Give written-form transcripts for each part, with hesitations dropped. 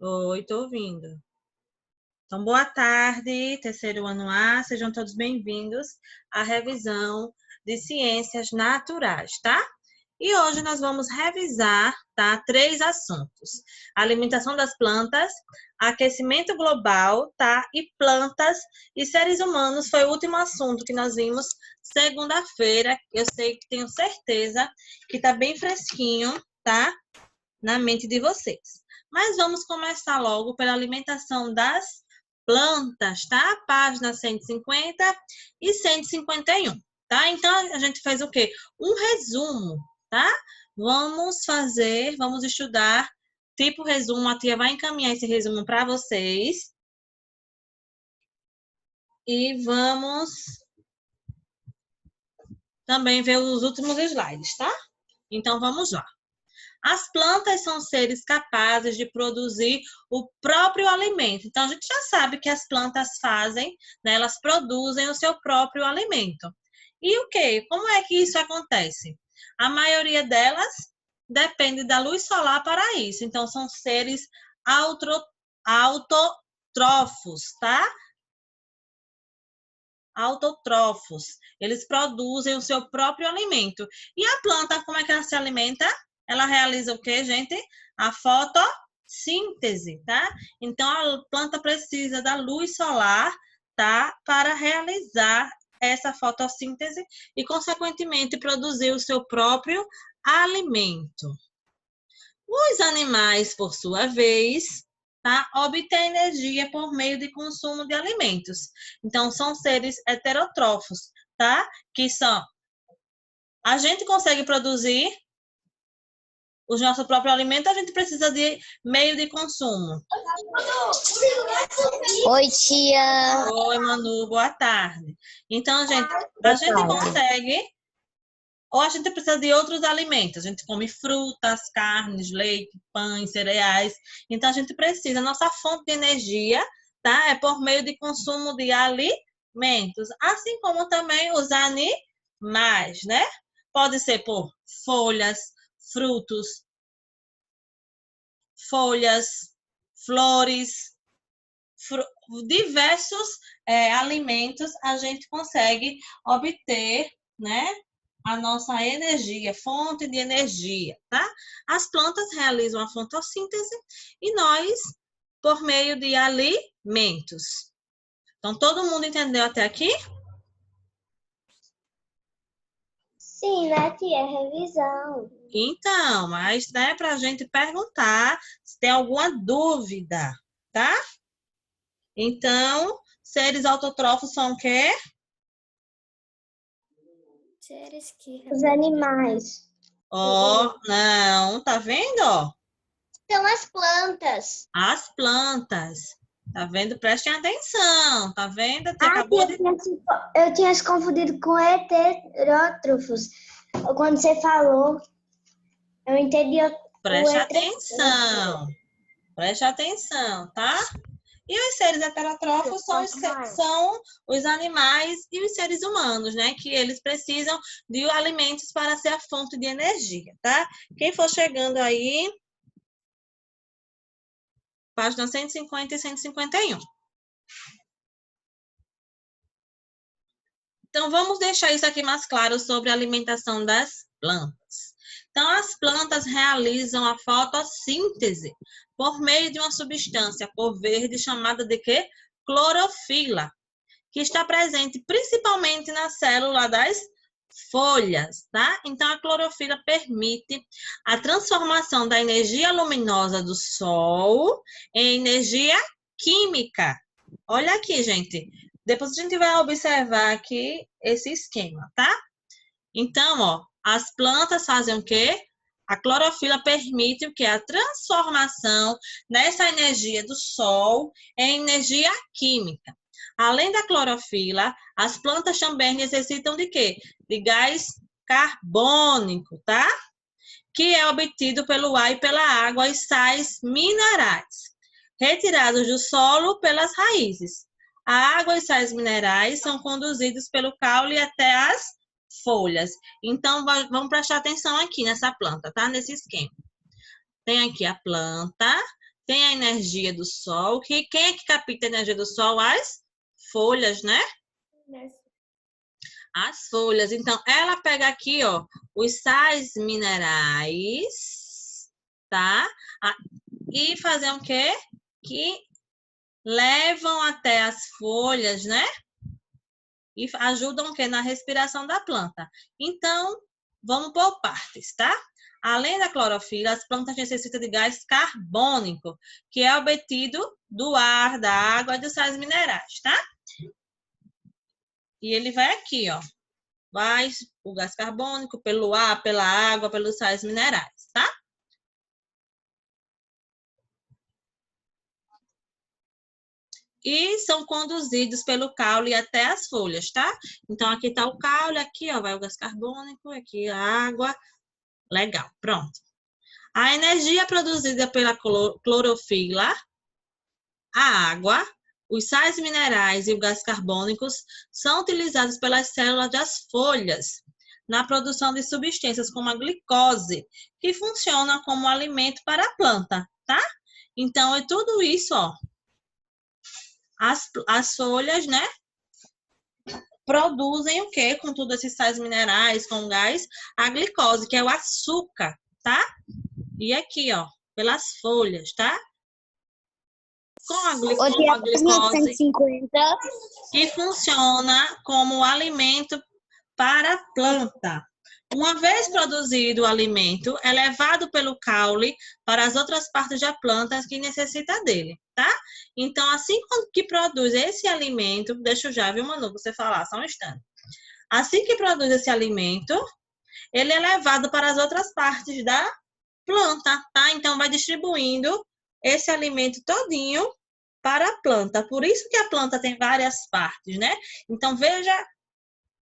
Oi, tô ouvindo. Então, boa tarde, terceiro ano A, sejam todos bem-vindos à revisão de Ciências Naturais, tá? E hoje nós vamos revisar, tá, 3 assuntos: alimentação das plantas, aquecimento global, tá? E plantas e seres humanos foi o último assunto que nós vimos segunda-feira. Eu sei que tenho certeza que tá bem fresquinho, tá? Na mente de vocês. Mas vamos começar logo pela alimentação das plantas, tá? Página 150 e 151, tá? Então, a gente fez o quê? Um resumo, tá? Vamos estudar tipo resumo. A tia vai encaminhar esse resumo para vocês. E vamos também ver os últimos slides, tá? Então, vamos lá. As plantas são seres capazes de produzir o próprio alimento. Então, a gente já sabe que as plantas fazem, né? Elas produzem o seu próprio alimento. E o quê? Como é que isso acontece? A maioria delas depende da luz solar para isso. Então, são seres autotrófos, tá? Autotrófos. Eles produzem o seu próprio alimento. E a planta, como é que ela se alimenta? Ela realiza o quê, gente? A fotossíntese, tá? Então, a planta precisa da luz solar, tá? Para realizar essa fotossíntese e, consequentemente, produzir o seu próprio alimento. Os animais, por sua vez, tá? Obtêm energia por meio de consumo de alimentos. Então, são seres heterotrófos, tá? Que são... A gente consegue produzir o nosso próprio alimento, a gente precisa de meio de consumo. Oi, tia. Oi, Manu, boa tarde. Então, gente, a gente consegue... Ou a gente precisa de outros alimentos. A gente come frutas, carnes, leite, pães, cereais. Então, a gente precisa. Nossa fonte de energia, tá? É por meio de consumo de alimentos. Assim como também os animais, né? Pode ser por folhas, frutos, flores, diversos alimentos a gente consegue obter, né? A nossa energia, fonte de energia, tá? As plantas realizam a fotossíntese e nós, por meio de alimentos. Então, todo mundo entendeu até aqui? Sim, né, tia? Revisão. Então, mas né, para a gente perguntar se tem alguma dúvida, tá? Então, seres autotrófos são o quê? Os animais. Ó, não, tá vendo, ó? São as plantas. As plantas. Tá vendo? Prestem atenção. Tá vendo? Você Ah, acabou de... eu tinha se confundido com heterótrofos. Quando você falou, eu entendi Preste atenção. Preste atenção, tá? E os seres heterotrófos são os animais e os seres humanos, né? Que eles precisam de alimentos para ser a fonte de energia, tá? Quem for chegando aí, página 150 e 151. Então, vamos deixar isso aqui mais claro sobre a alimentação das plantas. Então, as plantas realizam a fotossíntese por meio de uma substância cor verde chamada de quê? Clorofila, que está presente principalmente na célula das folhas, tá? Então, a clorofila permite a transformação da energia luminosa do sol em energia química. Olha aqui, gente. Depois a gente vai observar aqui esse esquema, tá? Então, ó, as plantas fazem o quê? A clorofila permite o quê? A transformação dessa energia do sol em energia química. Além da clorofila, as plantas também necessitam de quê? De gás carbônico, tá? Que é obtido pelo ar e pela água e sais minerais, retirados do solo pelas raízes. A água e sais minerais são conduzidos pelo caule até as folhas. Então, vamos prestar atenção aqui nessa planta, tá? Nesse esquema. Tem aqui a planta, tem a energia do sol. Quem é que capta a energia do sol? As folhas, né? As folhas. Então, ela pega aqui, ó, os sais minerais, tá? E fazer o quê? Que levam até as folhas, né? E ajudam o quê? Na respiração da planta. Então, vamos por partes, tá? Além da clorofila, as plantas necessitam de gás carbônico, que é obtido do ar, da água e dos sais minerais, tá? E ele vai aqui, ó. Vai o gás carbônico pelo ar, pela água, pelos sais minerais, tá? E são conduzidos pelo caule até as folhas, tá? Então, aqui está o caule, aqui ó, vai o gás carbônico, aqui a água. Legal, pronto. A energia produzida pela clorofila, a água, os sais minerais e o gás carbônico são utilizados pelas células das folhas na produção de substâncias como a glicose, que funciona como alimento para a planta, tá? Então, é tudo isso, ó. As folhas, né, produzem o quê? Com todos esses sais minerais, com gás, a glicose, que é o açúcar, tá? E aqui, ó, pelas folhas, tá? Com a glicose, que funciona como alimento para a planta. Uma vez produzido o alimento, é levado pelo caule para as outras partes da planta que necessita dele, tá? Então, assim que produz esse alimento, deixa eu já, viu, Manu, você falar, só um instante. Assim que produz esse alimento, ele é levado para as outras partes da planta, tá? Então, vai distribuindo esse alimento todinho para a planta. Por isso que a planta tem várias partes, né? Então, veja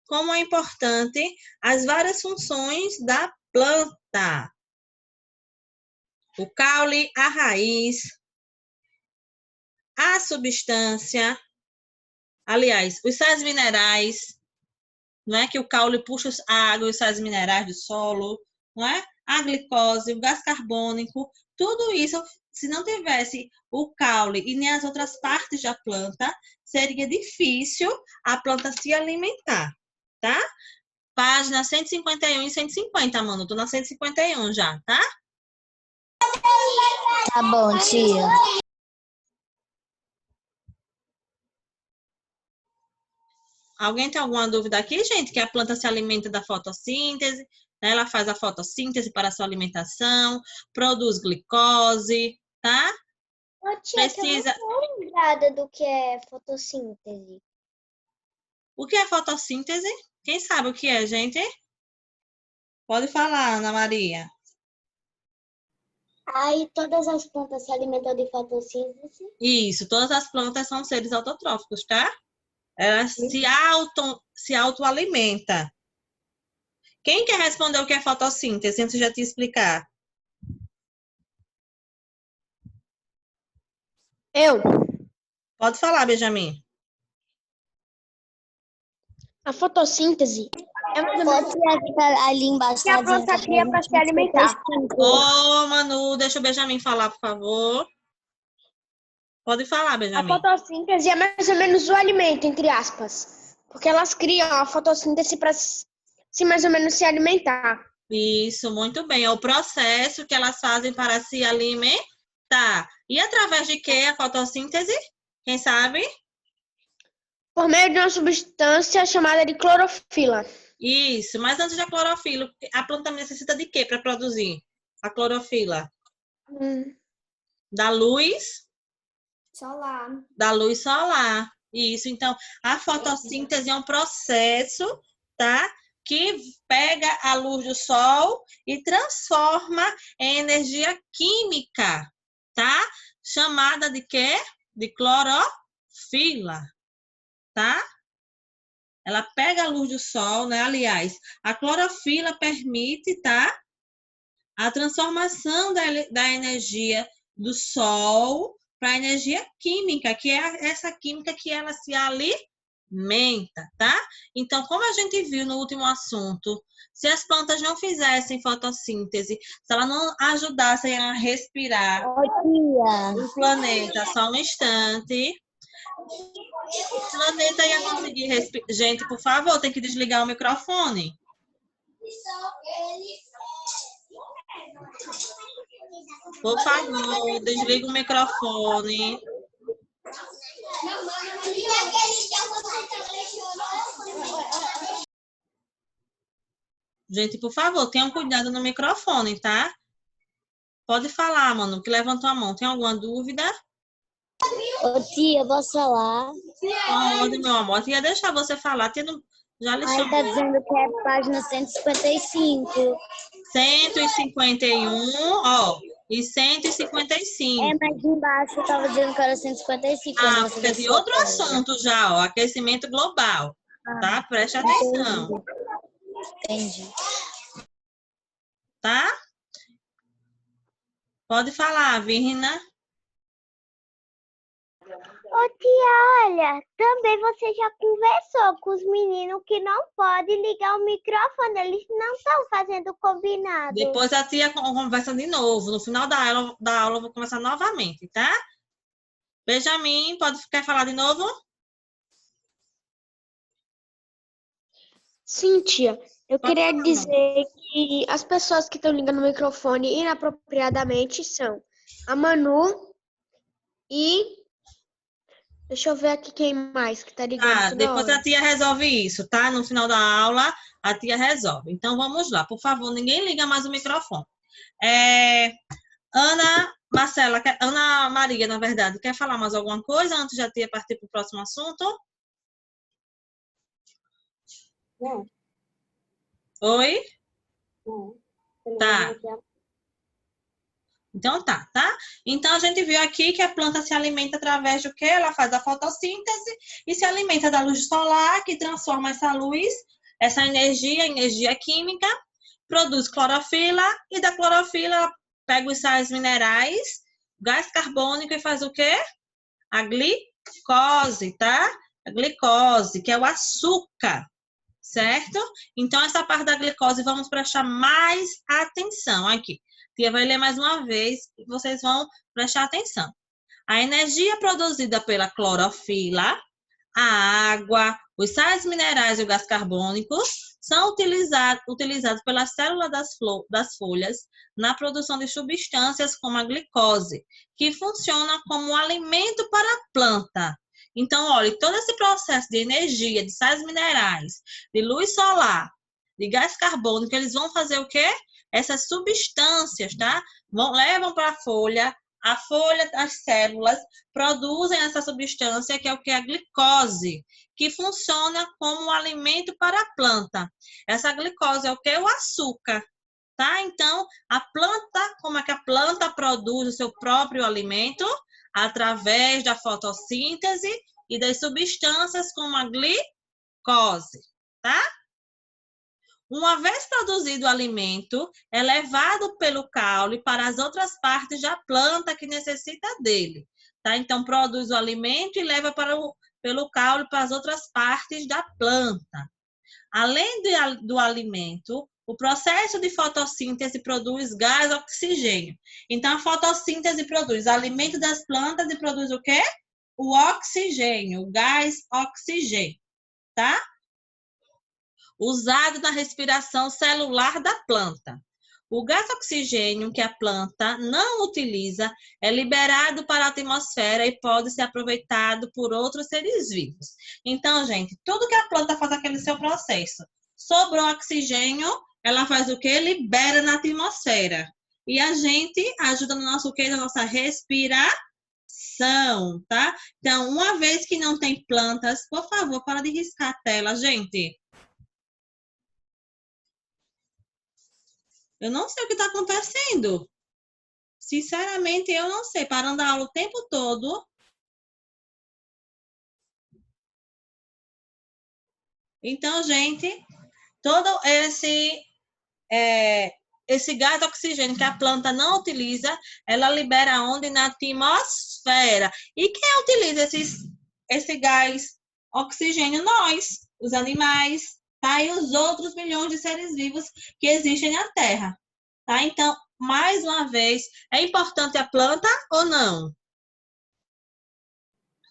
como é importante as várias funções da planta. O caule, a raiz, a substância, aliás, os sais minerais, não é? Que o caule puxa a água e os sais minerais do solo, não é? A glicose, o gás carbônico, tudo isso, se não tivesse o caule e nem as outras partes da planta, seria difícil a planta se alimentar, tá? Página 151 e 150, mano. Tô na 151 já, tá? Tá bom, tia. Alguém tem alguma dúvida aqui, gente? Que a planta se alimenta da fotossíntese, né? Ela faz a fotossíntese para a sua alimentação, produz glicose, tá? Ô, tia, Precisa... eu não tô lembrada do que é fotossíntese. O que é fotossíntese? Quem sabe o que é, gente? Pode falar, Ana Maria. Aí todas as plantas se alimentam de fotossíntese. Isso, todas as plantas são seres autotróficos, tá? Elas se autoalimenta. Quem quer responder o que é fotossíntese, antes de eu te explicar? Eu. Pode falar, Benjamin. A fotossíntese é mais ou Pode menos ser que tá ali embaixo. que a planta cria para se alimentar. Ô, Manu, deixa o Benjamin falar, por favor. Pode falar, A Benjamin. fotossíntese é mais ou menos o alimento, entre aspas. Porque elas criam a fotossíntese para se mais ou menos se alimentar. Isso, muito bem. É o processo que elas fazem para se alimentar. E através de que a fotossíntese? Quem sabe? Por meio de uma substância chamada de clorofila. Isso, mas antes da clorofila, a planta necessita de quê para produzir a clorofila? Da luz? Solar. Da luz solar. Isso, então, a fotossíntese é um processo, tá? Que pega a luz do sol e transforma em energia química, tá? Chamada de quê? De clorofila, tá? Ela pega a luz do sol, né? Aliás, a clorofila permite, tá? A transformação da energia do sol para a energia química, que é essa química que ela se alimenta, menta, tá? Então, como a gente viu no último assunto, se as plantas não fizessem fotossíntese, se elas não ajudassem a respirar Ô, tia. o planeta, só um instante, o planeta ia conseguir respirar. Gente, por favor, tem que desligar o microfone. Por favor, desliga o microfone. Gente, por favor, tenham cuidado no microfone, tá? Pode falar, mano, que levantou a mão. Tem alguma dúvida? Ô, tia, posso falar? Pode, meu amor. Eu ia deixar você falar. Já lhe Aí tá chamou. dizendo que é página 155. 151, ó, e É, 155. mas embaixo eu tava dizendo que era 155 quando Ah, você porque é deu de sua outro tela. assunto já, ó, aquecimento global, tá? Preste atenção, Entendi. tá? Pode falar, Virna. Ô, tia, olha, também você já conversou com os meninos que não podem ligar o microfone, eles não estão fazendo combinado. Depois a tia conversa de novo. No final da aula eu vou conversar novamente, tá? Benjamin, quer falar de novo? Sim, tia. Eu Pode queria falar, amor. dizer que as pessoas que estão ligando o microfone inapropriadamente são a Manu e... Deixa eu ver aqui quem mais que tá ligando Tá, toda depois a hora. tia resolve isso, tá? No final da aula, a tia resolve. Então, vamos lá. Por favor, ninguém liga mais o microfone. Ana Maria, na verdade, quer falar mais alguma coisa antes de a tia partir para o próximo assunto? Não. Oi? Não. Tá. Então tá? Então, a gente viu aqui que a planta se alimenta através do quê? Ela faz a fotossíntese e se alimenta da luz solar, que transforma essa luz, essa energia, em energia química, produz clorofila e da clorofila ela pega os sais minerais, gás carbônico e faz o quê? A glicose, tá? A glicose, que é o açúcar, certo? Então, essa parte da glicose, vamos prestar mais atenção aqui. Tia vai ler mais uma vez e vocês vão prestar atenção. A energia produzida pela clorofila, a água, os sais minerais e o gás carbônico são utilizados pela célula das folhas na produção de substâncias como a glicose, que funciona como um alimento para a planta. Então, olha, todo esse processo de energia, de sais minerais, de luz solar, de gás carbônico, eles vão fazer o quê? Essas substâncias, tá? Levam para a folha, as células, produzem essa substância que é o que? A glicose, que funciona como um alimento para a planta. Essa glicose é o que? O açúcar, tá? Então, a planta, como é que a planta produz o seu próprio alimento? Através da fotossíntese e das substâncias como a glicose, tá? Uma vez produzido o alimento, é levado pelo caule para as outras partes da planta que necessita dele, tá? Então, produz o alimento e leva pelo caule para as outras partes da planta. Além do alimento, o processo de fotossíntese produz gás oxigênio. Então, a fotossíntese produz alimento das plantas e produz o quê? O oxigênio, o gás oxigênio, tá? Usado na respiração celular da planta. O gás oxigênio que a planta não utiliza é liberado para a atmosfera e pode ser aproveitado por outros seres vivos. Então, gente, tudo que a planta faz aquele seu processo, sobrou oxigênio, ela faz o quê? Libera na atmosfera. E a gente ajuda no nosso quê? Na nossa respiração, tá? Então, uma vez que não tem plantas, por favor, para de riscar a tela, gente. Eu não sei o que está acontecendo. Sinceramente, eu não sei. Parando a aula o tempo todo. Então, gente, todo esse gás oxigênio que a planta não utiliza, ela libera onde? Na atmosfera. E quem utiliza esse gás oxigênio nós, os animais, tá? E os outros milhões de seres vivos que existem na Terra, tá? Então, mais uma vez, é importante a planta ou não?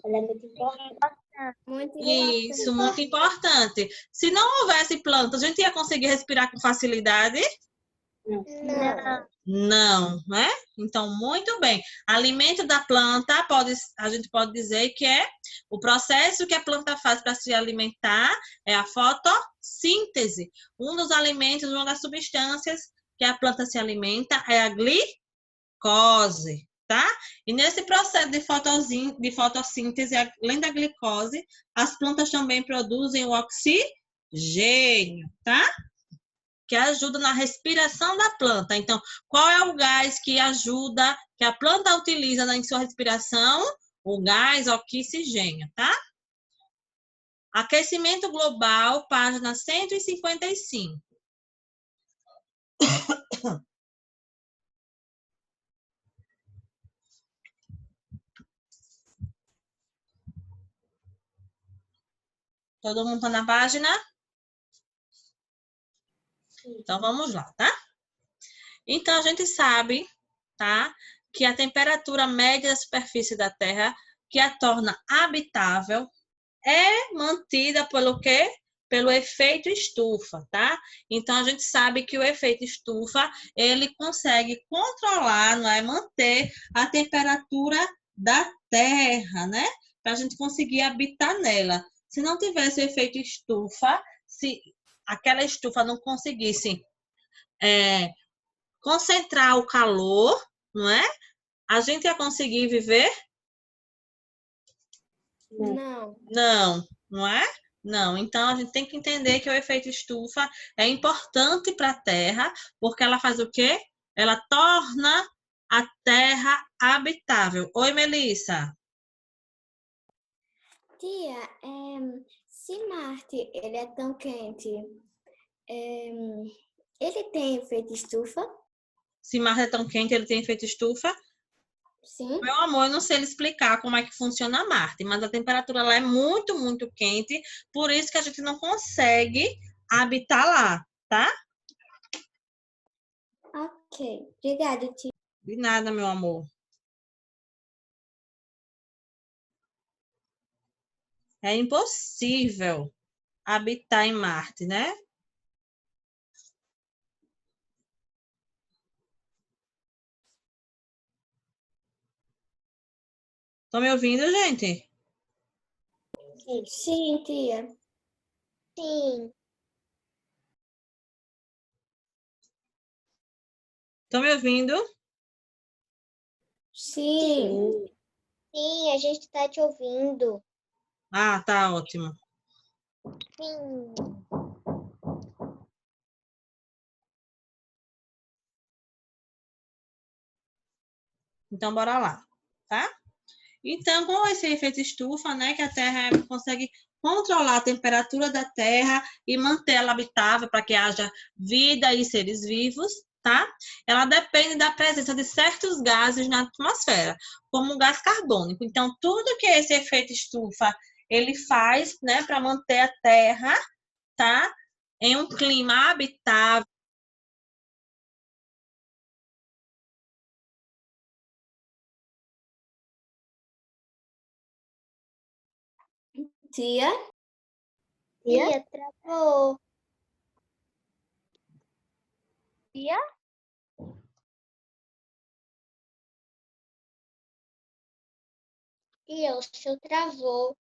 Ela é muito importante. Muito Isso, muito importante. Se não houvesse plantas, a gente ia conseguir respirar com facilidade? Não. Não, né? Então, muito bem. Alimento da planta, a gente pode dizer que é o processo que a planta faz para se alimentar é a fotossíntese. Um dos alimentos, uma das substâncias que a planta se alimenta é a glicose, tá? E nesse processo de fotossíntese, além da glicose, as plantas também produzem o oxigênio, tá? Que ajuda na respiração da planta. Então, qual é o gás que ajuda, que a planta utiliza em sua respiração? O gás oxigênio, tá? Aquecimento global, página 155. Todo mundo está na página? Então, vamos lá, tá? Então, a gente sabe, tá? Que a temperatura média da superfície da Terra, que a torna habitável, é mantida pelo quê? Pelo efeito estufa, tá? Então, a gente sabe que o efeito estufa, ele consegue controlar, não é? Manter a temperatura da Terra, né? Para a gente conseguir habitar nela. Se não tivesse o efeito estufa, se aquela estufa não conseguisse concentrar o calor, não é? A gente ia conseguir viver? Não. Não, não é? Não. Então, a gente tem que entender que o efeito estufa é importante para a Terra, porque ela faz o quê? Ela torna a Terra habitável. Oi, Melissa. Tia, se Marte ele é tão quente, ele tem efeito estufa? Se Marte é tão quente, ele tem efeito estufa? Sim. Meu amor, eu não sei lhe explicar como é que funciona Marte, mas a temperatura lá é muito, muito quente, por isso que a gente não consegue habitar lá, tá? Ok. Obrigada, tia. De nada, meu amor. É impossível habitar em Marte, né? Estão me ouvindo, gente? Sim, tia. Sim. Estão me ouvindo? Sim. Sim, a gente está te ouvindo. Ah, tá ótimo. Sim. Então, bora lá, tá? Então, com esse efeito estufa, né, que a Terra consegue controlar a temperatura da Terra e mantê-la habitável para que haja vida e seres vivos, tá? Ela depende da presença de certos gases na atmosfera, como o gás carbônico. Então, tudo que esse efeito estufa ele faz, né, para manter a Terra, tá, em um clima habitável. Tia? Tia, travou. Tia? Tia, o seu travou.